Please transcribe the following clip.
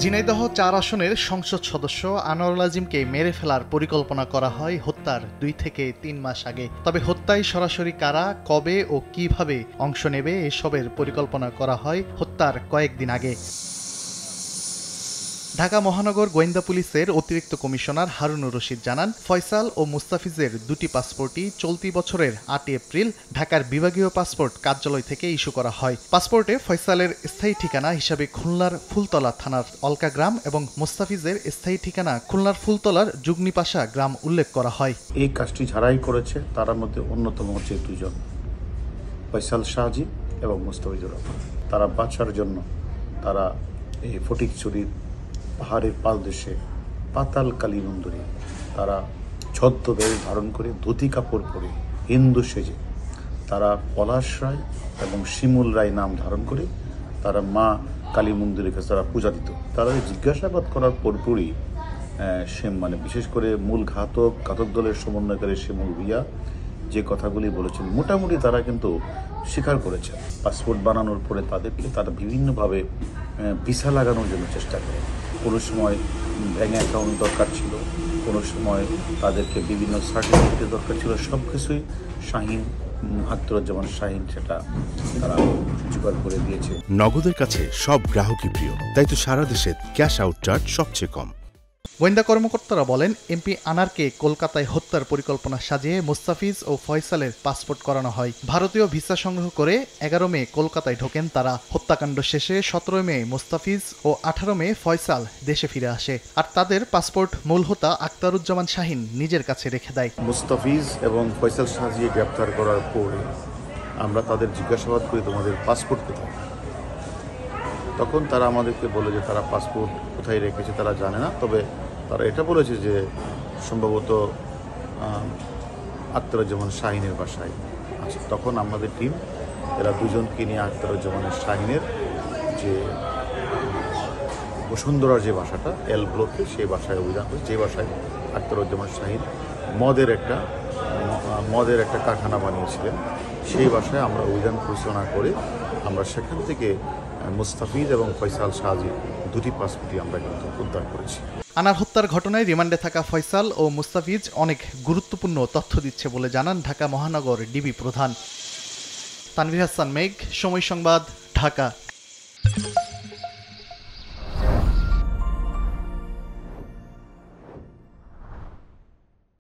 ঝিনাইদহ ৪ আসনের সংসদ সদস্য আনোয়ারুল আজিমকে মেরে ফেলার পরিকল্পনা করা হয় হত্যার ২ থেকে ৩ মাস আগে। তবে হত্যায় সরাসরি কারা, কবে ও কিভাবে অংশ নেবে এসবের পরিকল্পনা করা হয় হত্যার কয়েকদিন আগে। ঢাকা মহানগর গোয়েন্দা পুলিশের অতিরিক্ত কমিশনার হারুনুর রশিদ জানান, ফয়সাল ও মুস্তাফিজের দুটি পাসপোর্টই চলতি বছরের ৮ এপ্রিল ঢাকার বিভাগীয় পাসপোর্ট কার্যালয় থেকে ইস্যু করা হয়। পাসপোর্টে ফয়সালের স্থায়ী ঠিকানা হিসাবে খুলনার ফুলতলা থানার অলকা গ্রাম এবং মুস্তাফিজের স্থায়ী ঠিকানা খুলনার ফুলতলার যুগনিপাশা গ্রাম উল্লেখ করা হয়। এই কাজটি যারাই করেছে তার মধ্যে অন্যতম হচ্ছে দুজন, ফয়সাল শাহজি এবং মুস্তাফিজুর রহমান। তারা বাঁচার জন্য তারা এই ফটিকছড়ির পাহাড়ের পাদদেশে পাতাল কালী মন্দিরে তারা ছদ্মবেশ ধারণ করে ধুতি কাপড় পরে হিন্দু সেজে তারা পলাশ রায় এবং শিমুল রায় নাম ধারণ করে তারা মা কালী মন্দিরের কাছে তারা পূজা দিত। তারা জিজ্ঞাসাবাদ করার পরপরই বিশেষ করে মূল ঘাতক দলের সমন্বয়কারী শিমুল ভিয়া যে কথাগুলি বলেছেন মোটামুটি তারা কিন্তু স্বীকার করেছেন। পাসপোর্ট বানানোর পরে তারা বিভিন্নভাবে ভিসা লাগানোর জন্য চেষ্টা করে। কোনো সময় ব্যাঙ্ক অ্যাকাউন্ট দরকার ছিল, কোনো সময় তাদেরকে বিভিন্ন সার্টিফিকেটের দরকার ছিল। সব কিছুই আখতারুজ্জামান শাহীন সেটা তারা জোগাড় করে দিয়েছে। নগদের কাছে সব গ্রাহকই প্রিয়, তাই তো সারা দেশে ক্যাশ আউট চার্জ সবচেয়ে কম। গোয়েন্দা কর্মকর্তারা বলেন, এমপি আনারকে কলকাতায় হত্যার পরিকল্পনা সাজিয়ে মুস্তাফিজ ও ফয়সালের পাসপোর্ট করানো হয়। ভারতীয় ভিসা সংগ্রহ করে ১১ মে কলকাতায় ঢোকেন তারা। হত্যাকাণ্ড শেষে ১৭ মে মুস্তাফিজ ও ১৮ মে ফয়সাল দেশে ফিরে আসে, আর তাদের পাসপোর্ট মূল হোতা আখতারুজ্জামান শাহীন নিজের কাছে রেখে দেয়। মুস্তাফিজ এবং ফয়সাল শাহজি গ্রেপ্তার করার পরে আমরা তাদের জিজ্ঞাসাবাদ করি, তোমাদের পাসপোর্ট কোথায়? তখন তারা আমাদেরকে বলে যে তারা পাসপোর্ট কোথায় রেখেছে তারা জানে না, তবে তারা এটা বলেছে যে সম্ভবত আখতারুজ্জামান শাহীনের বাসায় আছে। তখন আমাদের টিম এরা দুজনকে নিয়ে আখতারুজ্জামানের শাহীনের যে বসুন্ধরার যে বাসাটা এল ব্লকে সেই বাসায় অভিযান করে, যে বাসায় আখতারুজ্জামান শাহীন মদের একটা কারখানা বানিয়েছিলেন, সেই বাসায় আমরা অভিযান পরিচালনা করে আমরা সেখান থেকে মুস্তাফিজ এবং ফয়সাল শাহজি দুটি পাসপোর্টই আমরা কিন্তু উদ্ধার করেছি। আনার হত্যার ঘটনায় রিমান্ডে থাকা ফয়সাল ও মুস্তাফিজ অনেক গুরুত্বপূর্ণ তথ্য দিচ্ছে বলে জানান ঢাকা মহানগর ডিবি প্রধান। তানভীর হাসান মেঘ, সময় সংবাদ, ঢাকা।